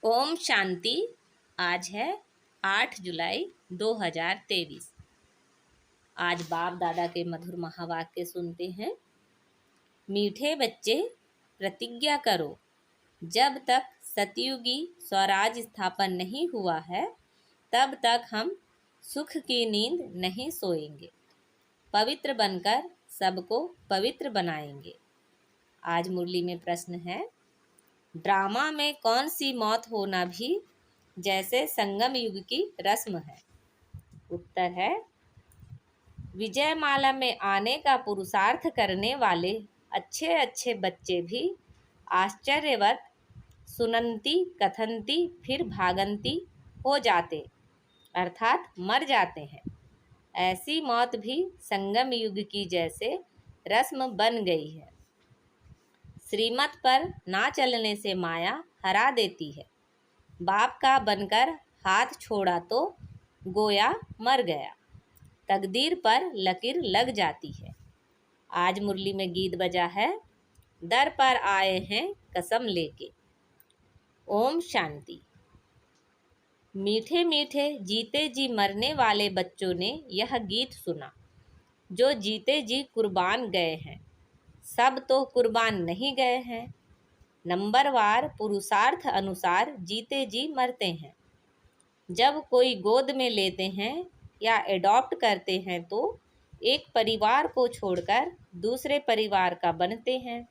ओम शांति। आज है 8 जुलाई 2023। आज बाप दादा के मधुर महावाक्य सुनते हैं। मीठे बच्चे, प्रतिज्ञा करो, जब तक सतयुगी स्वराज स्थापन नहीं हुआ है तब तक हम सुख की नींद नहीं सोएंगे। पवित्र बनकर सबको पवित्र बनाएंगे। आज मुरली में प्रश्न है, ड्रामा में कौन सी मौत होना भी जैसे संगम युग की रस्म है? उत्तर है, विजयमाला में आने का पुरुषार्थ करने वाले अच्छे अच्छे बच्चे भी आश्चर्यवत सुनंती कथनती फिर भागंती हो जाते, अर्थात मर जाते हैं। ऐसी मौत भी संगम युग की जैसे रस्म बन गई है। श्रीमत पर ना चलने से माया हरा देती है। बाप का बनकर हाथ छोड़ा तो गोया मर गया, तकदीर पर लकीर लग जाती है। आज मुरली में गीत बजा है, दर पर आए हैं कसम लेके। ओम शांति। मीठे मीठे जीते जी मरने वाले बच्चों ने यह गीत सुना। जो जीते जी कुर्बान गए हैं, सब तो कुर्बान नहीं गए हैं। नंबरवार पुरुषार्थ अनुसार जीते जी मरते हैं। जब कोई गोद में लेते हैं या एडॉप्ट करते हैं तो एक परिवार को छोड़कर दूसरे परिवार का बनते हैं।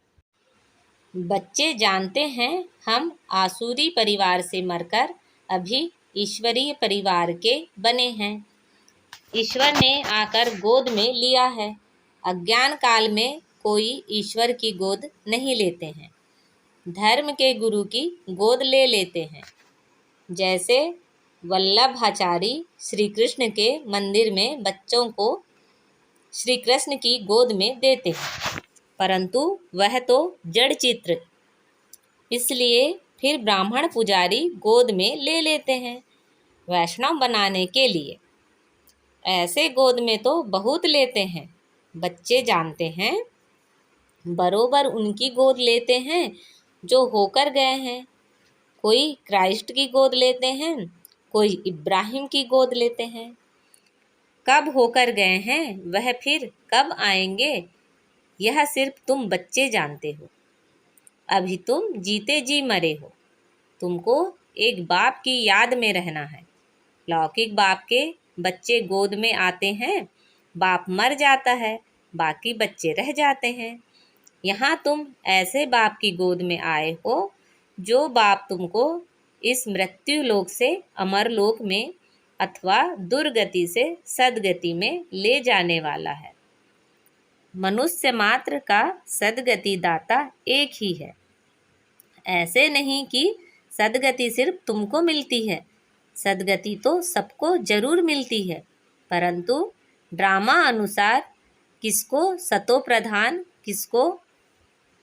बच्चे जानते हैं हम आसुरी परिवार से मरकर अभी ईश्वरीय परिवार के बने हैं। ईश्वर ने आकर गोद में लिया है। अज्ञान काल में कोई ईश्वर की गोद नहीं लेते हैं, धर्म के गुरु की गोद ले लेते हैं। जैसे वल्लभाचारी श्री कृष्ण के मंदिर में बच्चों को श्री कृष्ण की गोद में देते हैं, परंतु वह तो जड़ चित्र, इसलिए फिर ब्राह्मण पुजारी गोद में ले लेते हैं वैष्णव बनाने के लिए। ऐसे गोद में तो बहुत लेते हैं। बच्चे जानते हैं बरोबर उनकी गोद लेते हैं जो होकर गए हैं। कोई क्राइस्ट की गोद लेते हैं, कोई इब्राहिम की गोद लेते हैं। कब होकर गए हैं वह फिर कब आएंगे, यह सिर्फ तुम बच्चे जानते हो। अभी तुम जीते जी मरे हो। तुमको एक बाप की याद में रहना है। लौकिक बाप के बच्चे गोद में आते हैं, बाप मर जाता है, बाकी बच्चे रह जाते हैं। यहाँ तुम ऐसे बाप की गोद में आए हो जो बाप तुमको इस मृत्यु लोक से अमर लोक में अथवा दुर्गति से सदगति में ले जाने वाला है। मनुष्य मात्र का सदगति दाता एक ही है। ऐसे नहीं कि सदगति सिर्फ तुमको मिलती है, सदगति तो सबको जरूर मिलती है, परंतु ड्रामा अनुसार किसको सतो प्रधान, किसको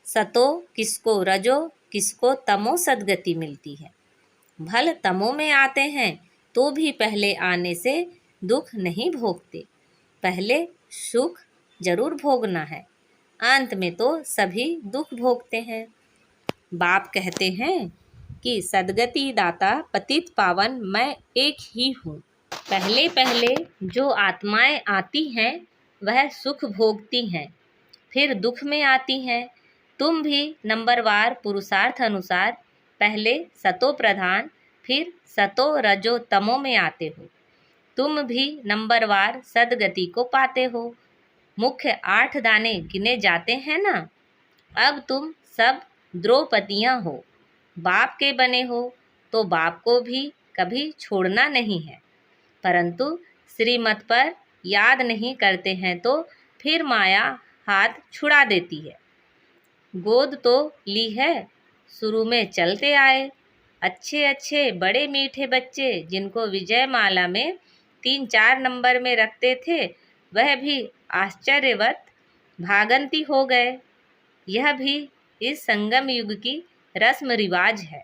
सतो, किसको रजो, किसको तमो सदगति मिलती है। भल तमो में आते हैं तो भी पहले आने से दुख नहीं भोगते, पहले सुख जरूर भोगना है, अंत में तो सभी दुख भोगते हैं। बाप कहते हैं कि सदगति दाता पतित पावन मैं एक ही हूँ। पहले पहले जो आत्माएं आती हैं वह सुख भोगती हैं, फिर दुख में आती हैं। तुम भी नंबरवार पुरुषार्थ अनुसार पहले सतो प्रधान फिर सतो रजो तमो में आते हो। तुम भी नंबरवार सदगति को पाते हो। मुख्य 8 दाने गिने जाते हैं ना। अब तुम सब द्रौपदियाँ हो, बाप के बने हो तो बाप को भी कभी छोड़ना नहीं है, परंतु श्रीमत पर याद नहीं करते हैं तो फिर माया हाथ छुड़ा देती है। गोद तो ली है, शुरू में चलते आए। अच्छे अच्छे बड़े मीठे बच्चे जिनको विजयमाला में 3-4 नंबर में रखते थे वह भी आश्चर्यवत भागंती हो गए। यह भी इस संगम युग की रस्म रिवाज है।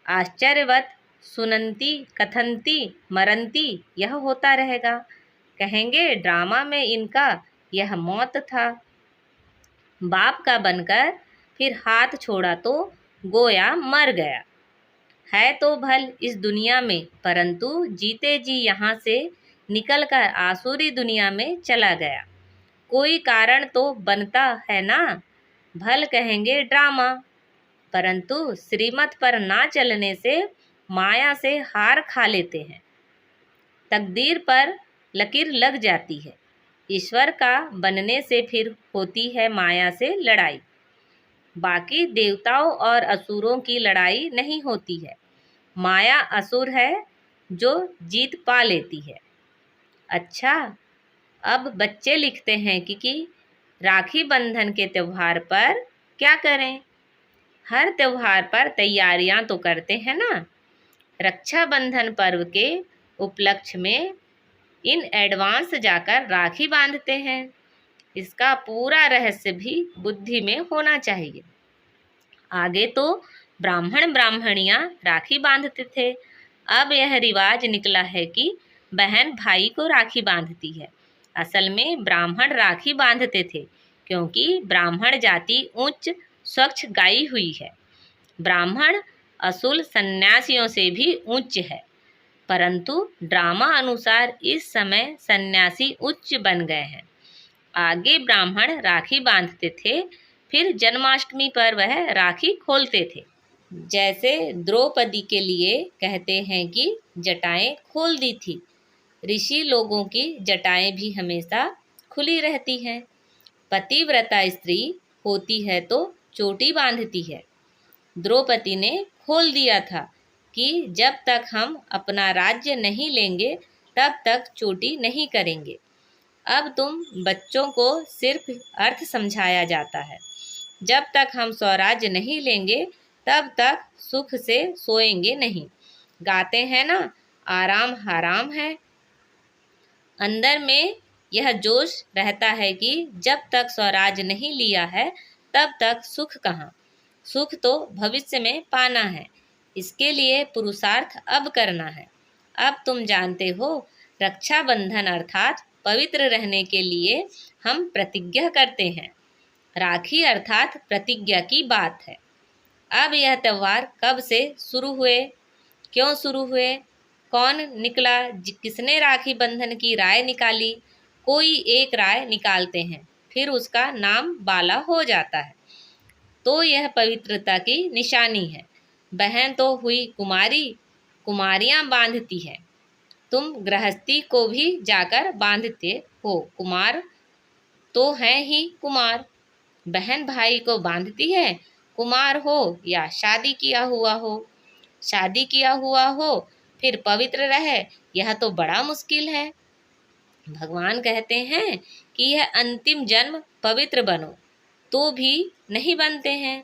आश्चर्यवत सुनंती कथनती मरंती यह होता रहेगा। कहेंगे ड्रामा में इनका यह मौत था। बाप का बनकर फिर हाथ छोड़ा तो गोया मर गया। है तो भल इस दुनिया में, परंतु जीते जी यहाँ से निकलकर आसुरी दुनिया में चला गया। कोई कारण तो बनता है ना, भल कहेंगे ड्रामा, परंतु श्रीमत पर ना चलने से माया से हार खा लेते हैं। तकदीर पर लकीर लग जाती है, ईश्वर का बनने से फिर होती है माया से लड़ाई। बाकी देवताओं और असुरों की लड़ाई नहीं होती है, माया असुर है जो जीत पा लेती है। अच्छा, अब बच्चे लिखते हैं कि राखी बंधन के त्यौहार पर क्या करें। हर त्यौहार पर तैयारियां तो करते हैं ना। रक्षाबंधन पर्व के उपलक्ष्य में इन एडवांस जाकर राखी बांधते हैं। इसका पूरा रहस्य भी बुद्धि में होना चाहिए। आगे तो ब्राह्मण ब्राह्मणियां राखी बांधते थे, अब यह रिवाज निकला है कि बहन भाई को राखी बांधती है। असल में ब्राह्मण राखी बांधते थे, क्योंकि ब्राह्मण जाति उच्च स्वच्छ गाई हुई है। ब्राह्मण असुल सन्यासियों से भी उच्च है, परंतु ड्रामा अनुसार इस समय सन्यासी उच्च बन गए हैं। आगे ब्राह्मण राखी बांधते थे, फिर जन्माष्टमी पर वह राखी खोलते थे। जैसे द्रौपदी के लिए कहते हैं कि जटाएं खोल दी थी, ऋषि लोगों की जटाएं भी हमेशा खुली रहती हैं। पतिव्रता स्त्री होती है तो चोटी बांधती है। द्रौपदी ने खोल दिया था कि जब तक हम अपना राज्य नहीं लेंगे तब तक चोटी नहीं करेंगे। अब तुम बच्चों को सिर्फ अर्थ समझाया जाता है। जब तक हम स्वराज्य नहीं लेंगे तब तक सुख से सोएंगे नहीं। गाते हैं ना, आराम हराम है। अंदर में यह जोश रहता है कि जब तक स्वराज नहीं लिया है तब तक सुख कहाँ। सुख तो भविष्य में पाना है, इसके लिए पुरुषार्थ अब करना है। अब तुम जानते हो, रक्षाबंधन अर्थात पवित्र रहने के लिए हम प्रतिज्ञा करते हैं। राखी अर्थात प्रतिज्ञा की बात है। अब यह त्यौहार कब से शुरू हुए, क्यों शुरू हुए, कौन निकला, किसने राखी बंधन की राय निकाली। कोई एक राय निकालते हैं, फिर उसका नाम बाला हो जाता है, तो यह पवित्रता की निशानी है। बहन तो हुई कुमारी, कुमारियां बांधती है। तुम गृहस्थी को भी जाकर बांधते हो, कुमार तो हैं ही कुमार। बहन भाई को बांधती है, कुमार हो या शादी किया हुआ हो। शादी किया हुआ हो फिर पवित्र रहे, यह तो बड़ा मुश्किल है। भगवान कहते हैं कि यह अंतिम जन्म पवित्र बनो, तो भी नहीं बनते हैं।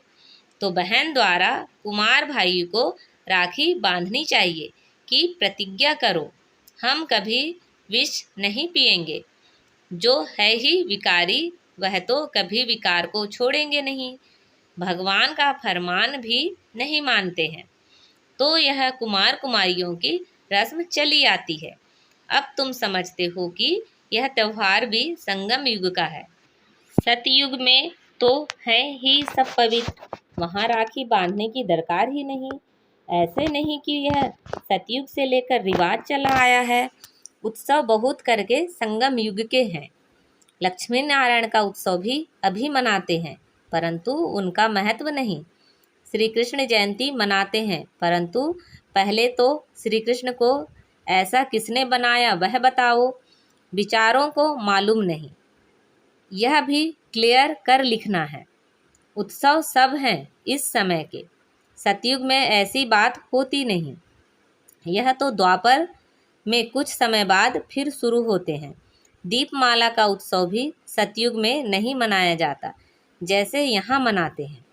तो बहन द्वारा कुमार भाई को राखी बांधनी चाहिए कि प्रतिज्ञा करो, हम कभी विष नहीं पिएंगे। जो है ही विकारी वह तो कभी विकार को छोड़ेंगे नहीं, भगवान का फरमान भी नहीं मानते हैं। तो यह कुमार कुमारियों की रस्म चली आती है। अब तुम समझते हो कि यह त्यौहार भी संगम युग का है। सतयुग में तो है ही सब पवित्र, वहाँ राखी बांधने की दरकार ही नहीं। ऐसे नहीं कि यह सतयुग से लेकर रिवाज चला आया है। उत्सव बहुत करके संगम युग के हैं। लक्ष्मी नारायण का उत्सव भी अभी मनाते हैं, परंतु उनका महत्व नहीं। श्री कृष्ण जयंती मनाते हैं, परंतु पहले तो श्री कृष्ण को ऐसा किसने बनाया वह बताओ। विचारों को मालूम नहीं, यह भी क्लियर कर लिखना है। उत्सव सब हैं इस समय के, सतयुग में ऐसी बात होती नहीं। यह तो द्वापर में कुछ समय बाद फिर शुरू होते हैं। दीपमाला का उत्सव भी सतयुग में नहीं मनाया जाता जैसे यहाँ मनाते हैं।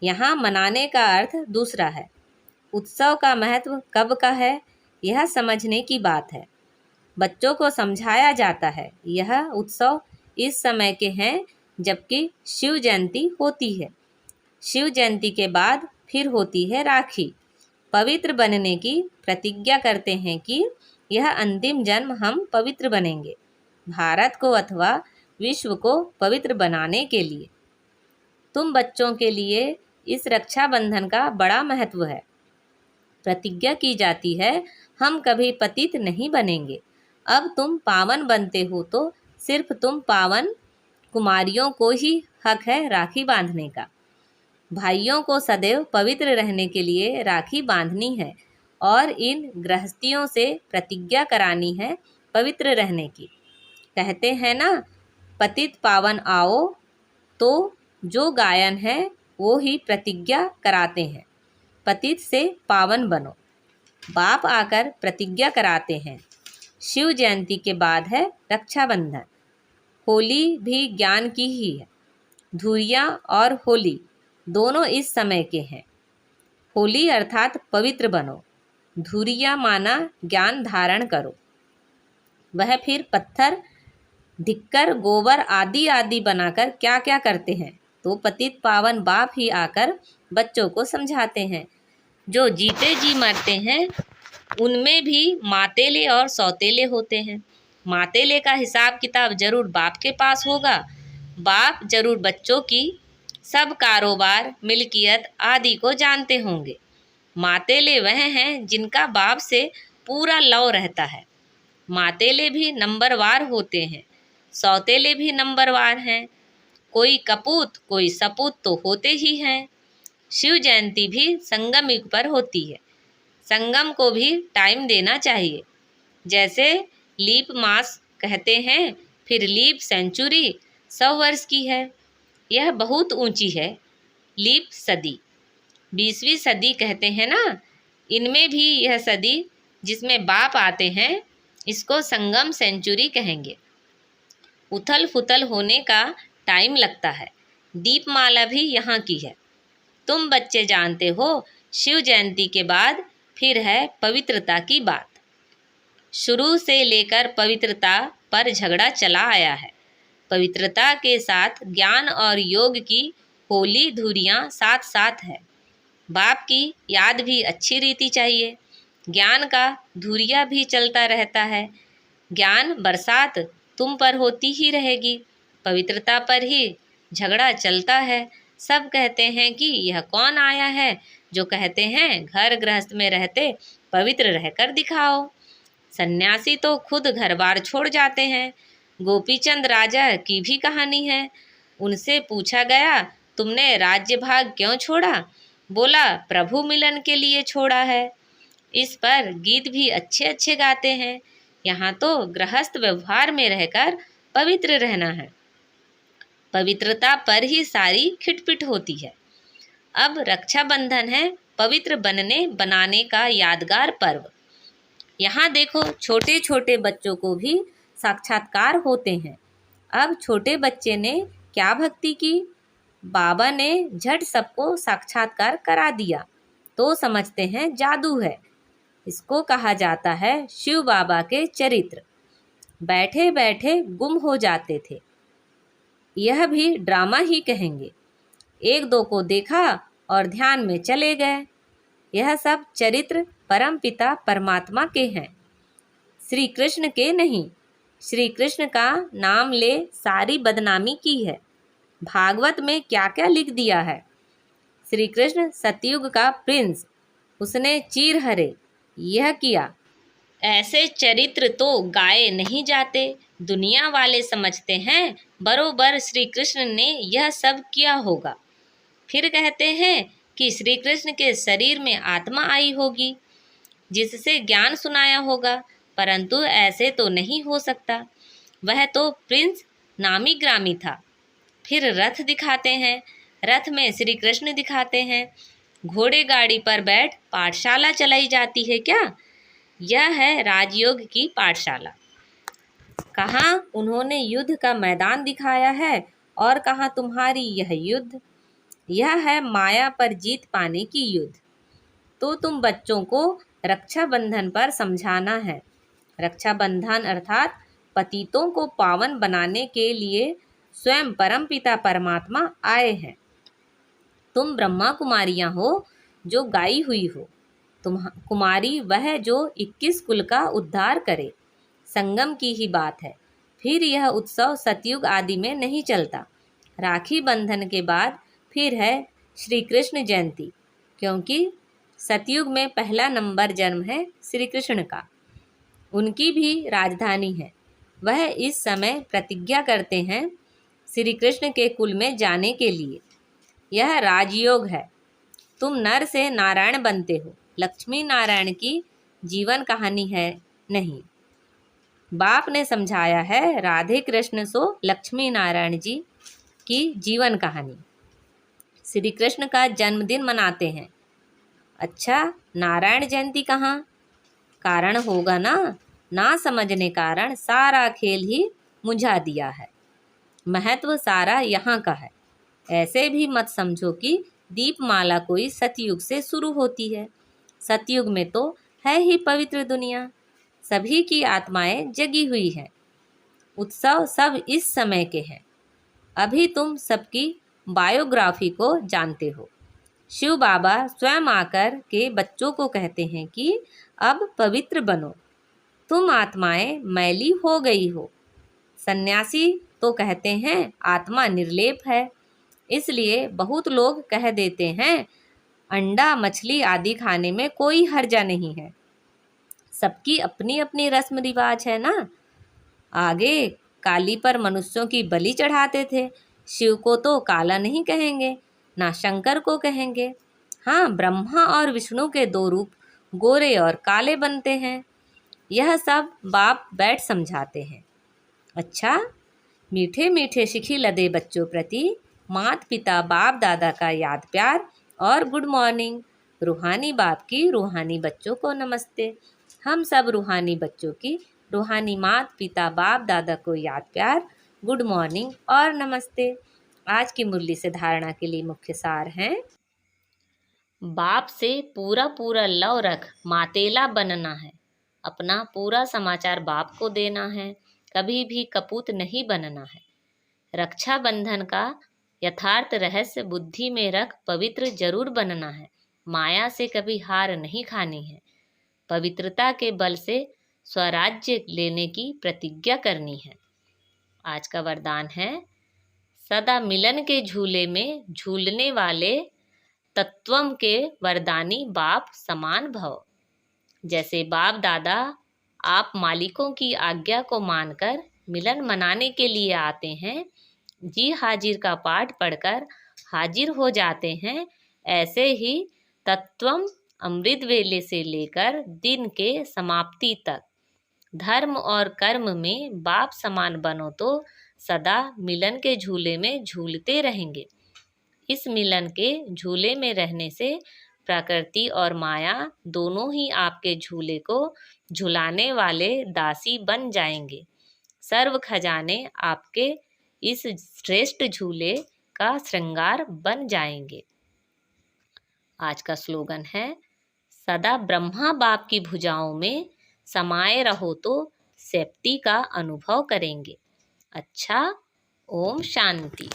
यहाँ मनाने का अर्थ दूसरा है। उत्सव का महत्व कब का है, यह समझने की बात है। बच्चों को समझाया जाता है यह उत्सव इस समय के हैं, जबकि शिव जयंती होती है। शिव जयंती के बाद फिर होती है राखी। पवित्र बनने की प्रतिज्ञा करते हैं कि यह अंतिम जन्म हम पवित्र बनेंगे, भारत को अथवा विश्व को पवित्र बनाने के लिए। तुम बच्चों के लिए इस रक्षाबंधन का बड़ा महत्व है। प्रतिज्ञा की जाती है, हम कभी पतित नहीं बनेंगे। अब तुम पावन बनते हो तो सिर्फ तुम पावन कुमारियों को ही हक है राखी बांधने का। भाइयों को सदैव पवित्र रहने के लिए राखी बांधनी है और इन गृहस्थियों से प्रतिज्ञा करानी है पवित्र रहने की। कहते हैं ना, पतित पावन आओ, तो जो गायन है वो ही प्रतिज्ञा कराते हैं, पतित से पावन बनो। बाप आकर प्रतिज्ञा कराते हैं। शिव जयंती के बाद है रक्षाबंधन। होली भी ज्ञान की ही है। धुरिया और होली दोनों इस समय के हैं। होली अर्थात पवित्र बनो, धुरिया माना ज्ञान धारण करो। वह फिर पत्थर, धिक्कर, गोबर आदि आदि बनाकर क्या क्या करते हैं, तो पतित पावन बाप ही आकर बच्चों को समझाते हैं। जो जीते जी मरते हैं उनमें भी मातेले और सौतेले होते हैं। मातेले का हिसाब किताब जरूर बाप के पास होगा। बाप जरूर बच्चों की सब कारोबार, मिल्कियत आदि को जानते होंगे। मातेले वह हैं जिनका बाप से पूरा लव रहता है। मातेले भी नंबरवार होते हैं, सौतेले भी नंबरवार हैं। कोई कपूत कोई सपूत तो होते ही हैं। शिव जयंती भी संगम युग पर होती है। संगम को भी टाइम देना चाहिए। जैसे लीप मास कहते हैं, फिर लीप सेंचुरी 100 वर्ष की है, यह बहुत ऊंची है। लीप सदी 20वीं सदी कहते हैं ना, इनमें भी यह सदी जिसमें बाप आते हैं इसको संगम सेंचुरी कहेंगे। उथल पुथल होने का टाइम लगता है। दीपमाला भी यहाँ की है। तुम बच्चे जानते हो, शिव जयंती के बाद फिर है पवित्रता की बात। शुरू से लेकर पवित्रता पर झगड़ा चला आया है। पवित्रता के साथ ज्ञान और योग की होली धुरियाँ साथ साथ है। बाप की याद भी अच्छी रीति चाहिए। ज्ञान का धुरिया भी चलता रहता है। ज्ञान बरसात तुम पर होती ही रहेगी, पवित्रता पर ही झगड़ा चलता है। सब कहते हैं कि यह कौन आया है जो कहते हैं घर गृहस्थ में रहते पवित्र रहकर दिखाओ। सन्यासी तो खुद घर बार छोड़ जाते हैं। गोपीचंद राजा की भी कहानी है। उनसे पूछा गया, तुमने राज्य भाग क्यों छोड़ा? बोला, प्रभु मिलन के लिए छोड़ा है। इस पर गीत भी अच्छे अच्छे गाते हैं। यहाँ तो गृहस्थ व्यवहार में रहकर पवित्र रहना है। पवित्रता पर ही सारी खिटपिट होती है। अब रक्षाबंधन है पवित्र बनने बनाने का यादगार पर्व। यहाँ देखो, छोटे छोटे बच्चों को भी साक्षात्कार होते हैं। अब छोटे बच्चे ने क्या भक्ति की, बाबा ने झट सबको साक्षात्कार करा दिया, तो समझते हैं जादू है। इसको कहा जाता है शिव बाबा के चरित्र। बैठे बैठे गुम हो जाते थे, यह भी ड्रामा ही कहेंगे। एक दो को देखा और ध्यान में चले गए। यह सब चरित्र परमपिता परमात्मा के हैं, श्री कृष्ण के नहीं। श्री कृष्ण का नाम ले सारी बदनामी की है। भागवत में क्या क्या लिख दिया है। श्री कृष्ण सतयुग का प्रिंस, उसने चीर हरे यह किया। ऐसे चरित्र तो गाए नहीं जाते। दुनिया वाले समझते हैं बरोबर श्री कृष्ण ने यह सब किया होगा। फिर कहते हैं कि श्री कृष्ण के शरीर में आत्मा आई होगी जिससे ज्ञान सुनाया होगा, परंतु ऐसे तो नहीं हो सकता। वह तो प्रिंस नामी ग्रामी था। फिर रथ दिखाते हैं, रथ में श्री कृष्ण दिखाते हैं। घोड़े गाड़ी पर बैठ पाठशाला चलाई जाती है क्या? यह है राजयोग की पाठशाला। कहाँ उन्होंने युद्ध का मैदान दिखाया है और कहाँ तुम्हारी यह युद्ध। यह है माया पर जीत पाने की युद्ध। तो तुम बच्चों को रक्षाबंधन पर समझाना है। रक्षाबंधन अर्थात पतितों को पावन बनाने के लिए स्वयं परमपिता परमात्मा आए हैं। तुम ब्रह्मा कुमारियाँ हो जो गाई हुई हो। तुम कुमारी वह जो 21 कुल का उद्धार करे। संगम की ही बात है। फिर यह उत्सव सतयुग आदि में नहीं चलता। राखी बंधन के बाद फिर है श्री कृष्ण जयंती, क्योंकि सतयुग में पहला नंबर जन्म है श्री कृष्ण का। उनकी भी राजधानी है। वह इस समय प्रतिज्ञा करते हैं श्री कृष्ण के कुल में जाने के लिए। यह राजयोग है। तुम नर से नारायण बनते हो। लक्ष्मी नारायण की जीवन कहानी है नहीं। बाप ने समझाया है राधे कृष्ण सो लक्ष्मी नारायण जी की जीवन कहानी। श्री कृष्ण का जन्मदिन मनाते हैं। अच्छा, नारायण जयंती कहाँ? कारण होगा ना समझने कारण सारा खेल ही मुझा दिया है। महत्व सारा यहाँ का है। ऐसे भी मत समझो कि दीपमाला कोई सतयुग से शुरू होती है। सतयुग में तो है ही पवित्र दुनिया। सभी की आत्माएं जगी हुई हैं। उत्सव सब इस समय के हैं। अभी तुम सबकी बायोग्राफी को जानते हो। शिव बाबा स्वयं आकर के बच्चों को कहते हैं कि अब पवित्र बनो, तुम आत्माएं मैली हो गई हो। सन्यासी तो कहते हैं आत्मा निर्लेप है। इसलिए बहुत लोग कह देते हैं अंडा मछली आदि खाने में कोई हर्जा नहीं है। सबकी अपनी अपनी रस्म रिवाज है ना। आगे काली पर मनुष्यों की बलि चढ़ाते थे। शिव को तो काला नहीं कहेंगे, ना शंकर को कहेंगे। हाँ, ब्रह्मा और विष्णु के दो रूप गोरे और काले बनते हैं। यह सब बाप बैठ समझाते हैं। अच्छा, मीठे मीठे शिखी लदे बच्चों प्रति मात पिता बाप दादा का याद प्यार और गुड मॉर्निंग। रूहानी बाप की रूहानी बच्चों को नमस्ते। हम सब रूहानी बच्चों की रूहानी मात पिता बाप दादा को याद प्यार, गुड मॉर्निंग और नमस्ते। आज की मुरली से धारणा के लिए मुख्य सार हैं। बाप से पूरा पूरा लव रख, मातेला बनना है। अपना पूरा समाचार बाप को देना है। कभी भी कपूत नहीं बनना है। रक्षाबंधन का यथार्थ रहस्य बुद्धि में रख, पवित्र जरूर बनना है। माया से कभी हार नहीं खानी है। पवित्रता के बल से स्वराज्य लेने की प्रतिज्ञा करनी है। आज का वरदान है, सदा मिलन के झूले में झूलने वाले तत्वम के वरदानी बाप समान भव। जैसे बाप दादा आप मालिकों की आज्ञा को मानकर मिलन मनाने के लिए आते हैं, जी हाजिर का पाठ पढ़कर हाजिर हो जाते हैं, ऐसे ही तत्वम अमृत वेले से लेकर दिन के समाप्ति तक धर्म और कर्म में बाप समान बनो तो सदा मिलन के झूले में झूलते रहेंगे। इस मिलन के झूले में रहने से प्रकृति और माया दोनों ही आपके झूले को झुलाने वाले दासी बन जाएंगे। सर्व खजाने आपके इस श्रेष्ठ झूले का श्रृंगार बन जाएंगे। आज का स्लोगन है, सदा ब्रह्मा बाप की भुजाओं में समाये रहो तो सेफ्टी का अनुभव करेंगे। अच्छा, ओम शांति।